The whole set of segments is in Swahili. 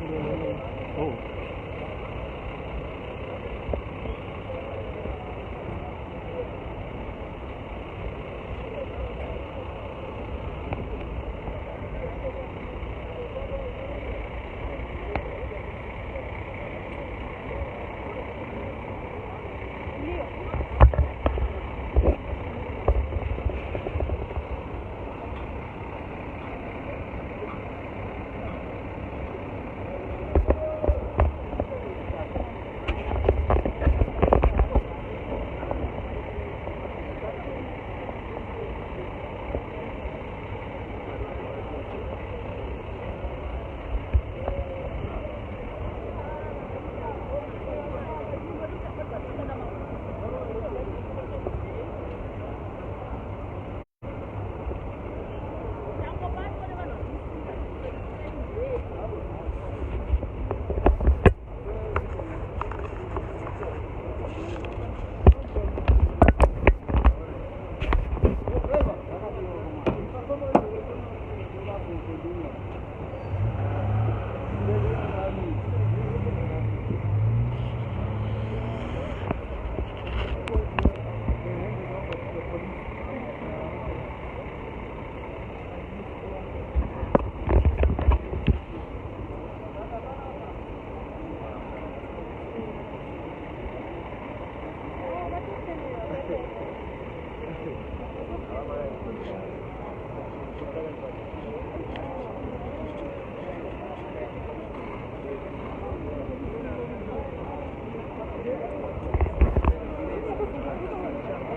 Oh.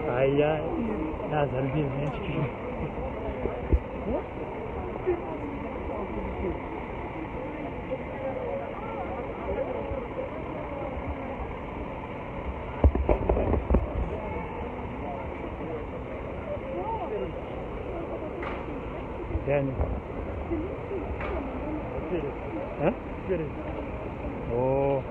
Ai ai, Lázaro Birmente. Yani. Ha? Oo.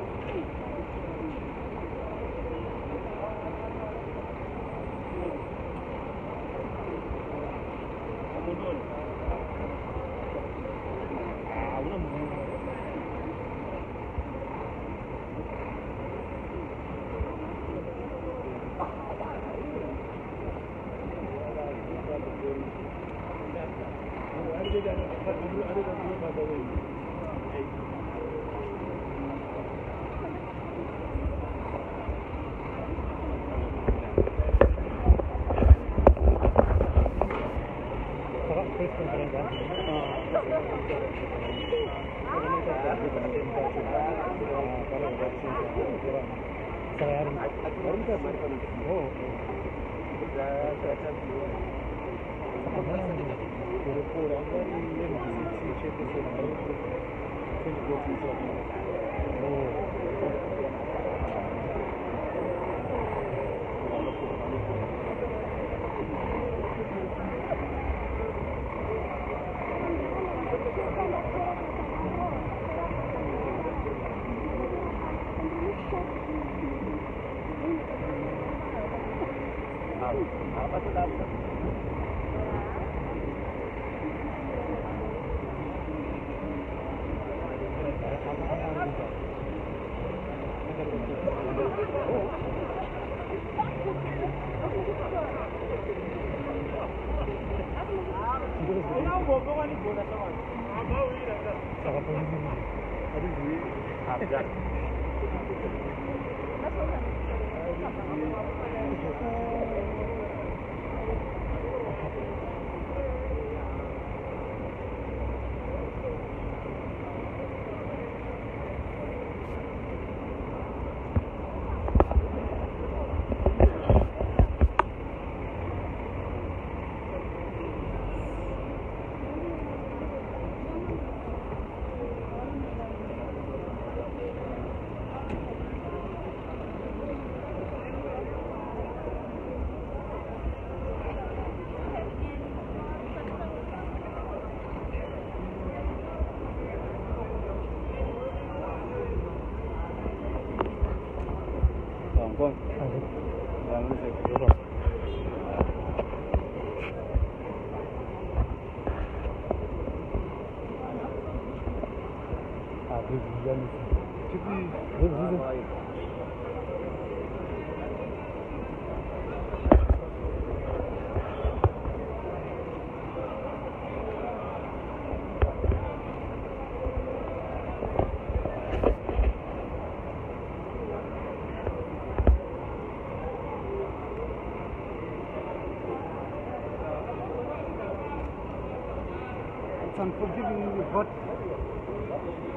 It's unforgivingly hot.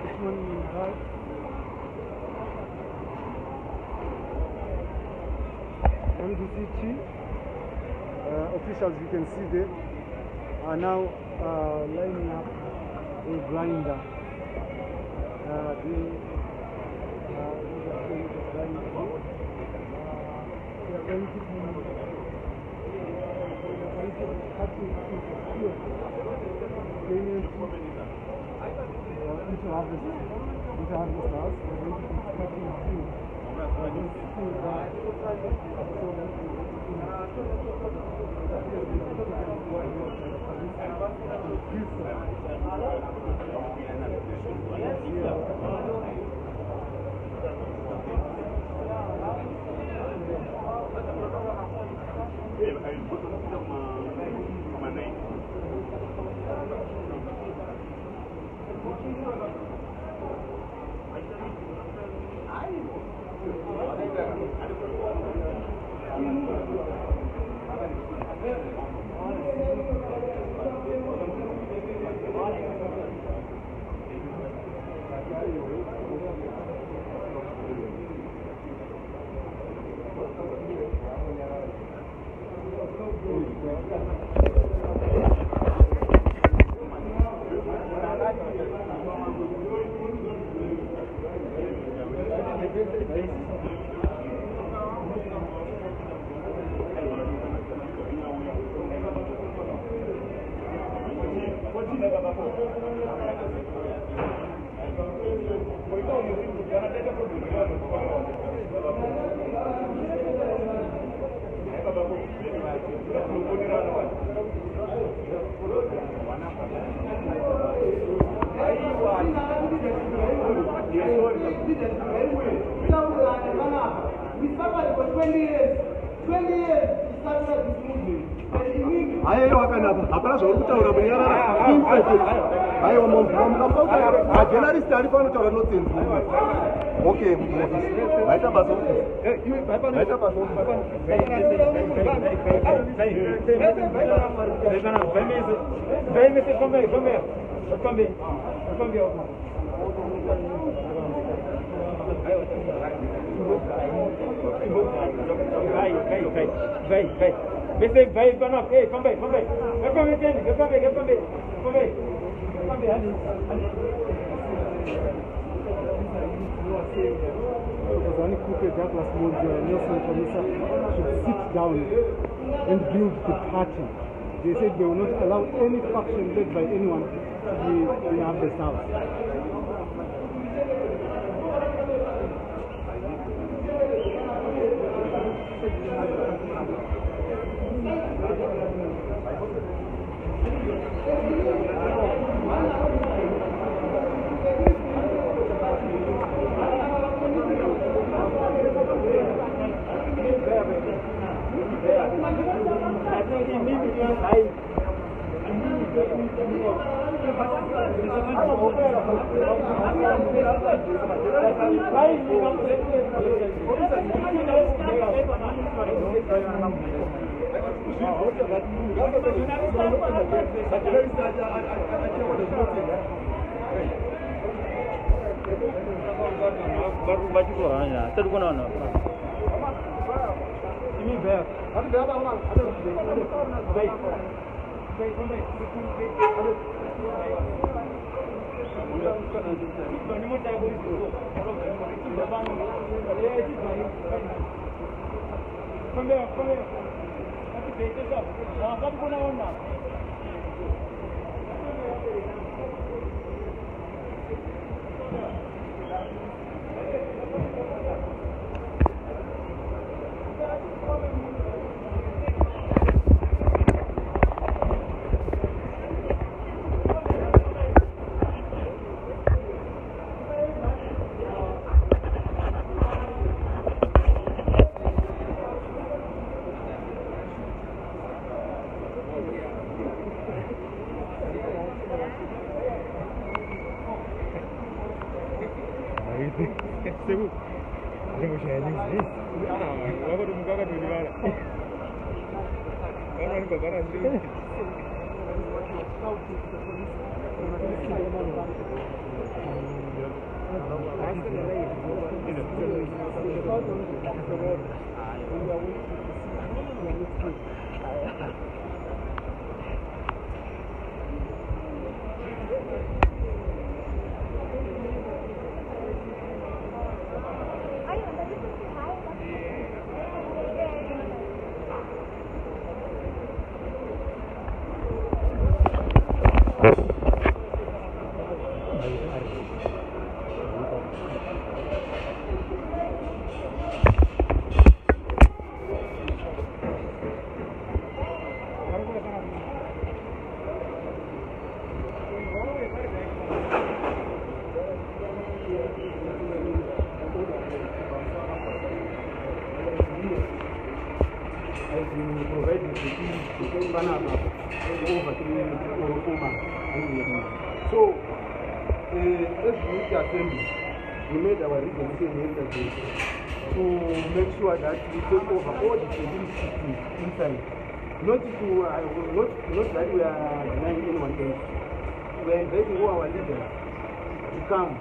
This one right. MDCT officials, you can see there, are now lining up a grinder. Into harvest house. Douglas Monjo and Nelson Chamisa should sit down and build the party. They said they will not allow any faction led by anyone to be in Harvest House. Sebu. Sebu sharing this. Wako tumkaka tulibala. Kama ni baba na ndio. So, as youth assembly, we made our resolution yesterday to make sure that we take over all the cities inside. Not that we are denying anyone else. We are inviting all our leaders to come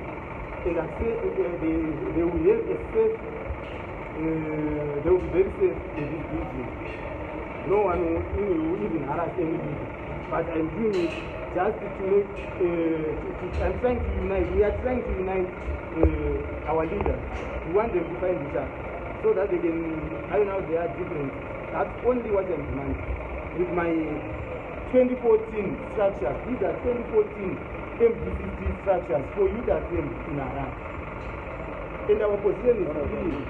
and they will have a safe, they will be very safe in this business. No one will even harass anybody. But I'm doing it just to make, I'm trying to unite, we are trying to unite our leaders. We want them to find each other so that they can, I don't know, they are different. That's only what I'm demanding. With my 2014 structures, these are 2014 MDCC structures for you that came in Iran. And our position is really.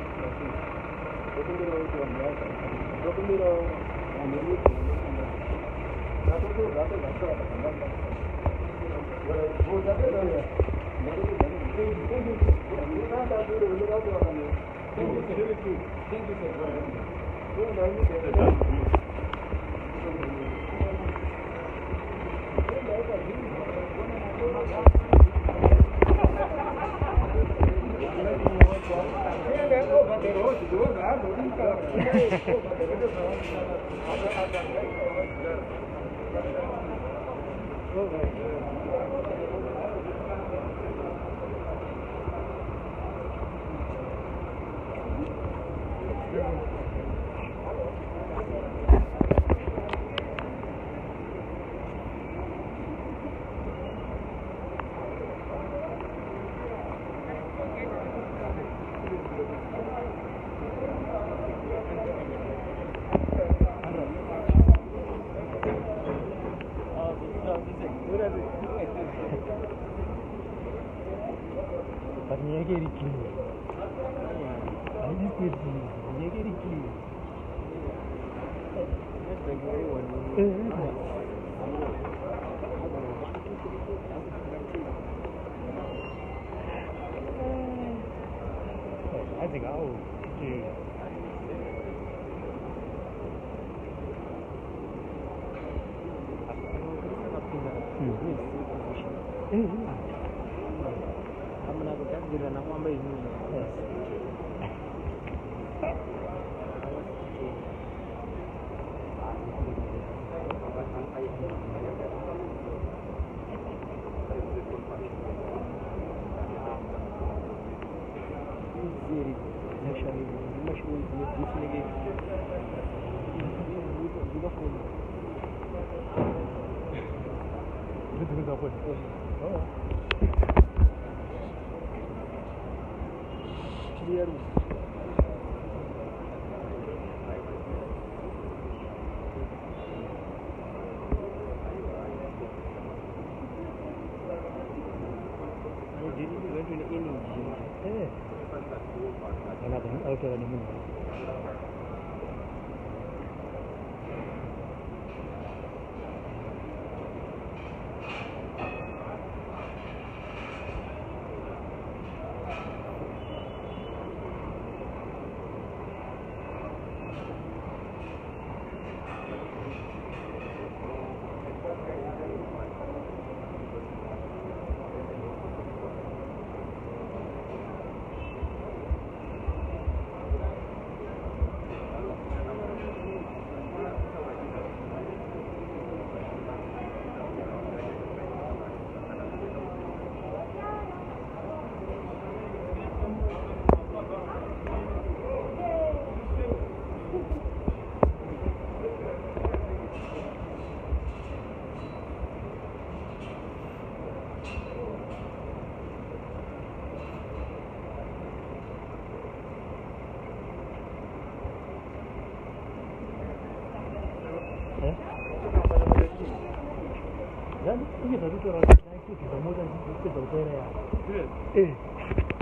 Yani 이게 더 좋더라. 나이키 더 모자 이렇게 더 되네요. 그래. 예.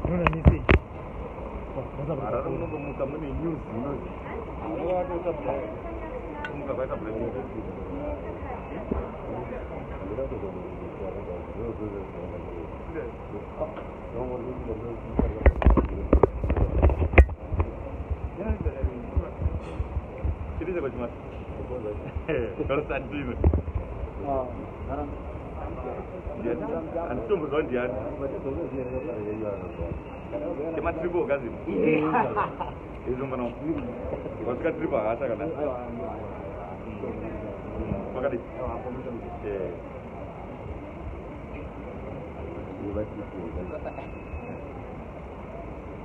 누나 니시. 내가 Araram no muka muni news no. Awa to ta. Muka baca berita. Jadi jago cuma. Kalau tadi itu. Dia antum bukan dia. Cuma tribu kan sih. Itu mana? Kau sekarang tribu apa kan? Makasih.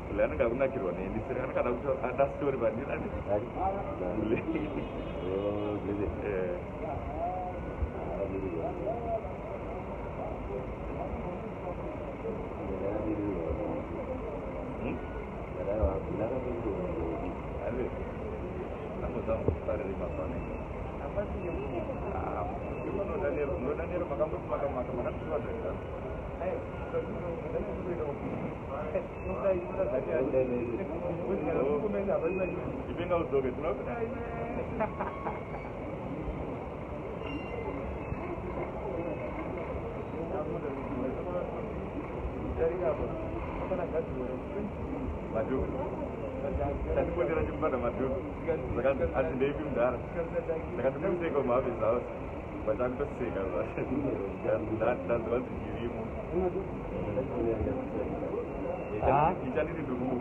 Lain nggak pernah kira nih, di sini kan ada story banjir ada. Boleh. Oh, boleh. Ada. Kamu tahu pada di mana nih? Apa sih yang ini? Itu Nodanier makam kan sudah ada. Ibin kau doge tu, no? Maju. Tadi pun dia jumpa dengan maju. Sekarang ada Devi Mdar. Sekarang tu mesti kau maaf tahu. Baca tu sih kalau dan tuan dirimu. Jadi di dulu.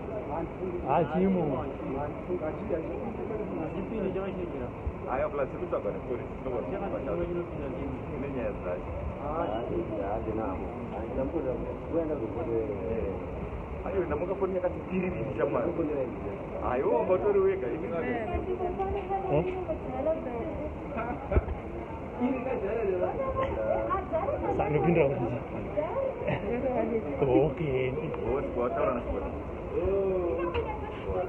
지무. Ayo kelas itu tak ada turis tu baca. Ini nyata. Ayo nama kau punya kan diri di zaman. Ayo betul ruwe kan ini kan. Sak lu pindah apa sih? Oke. Oh, buat orang buat.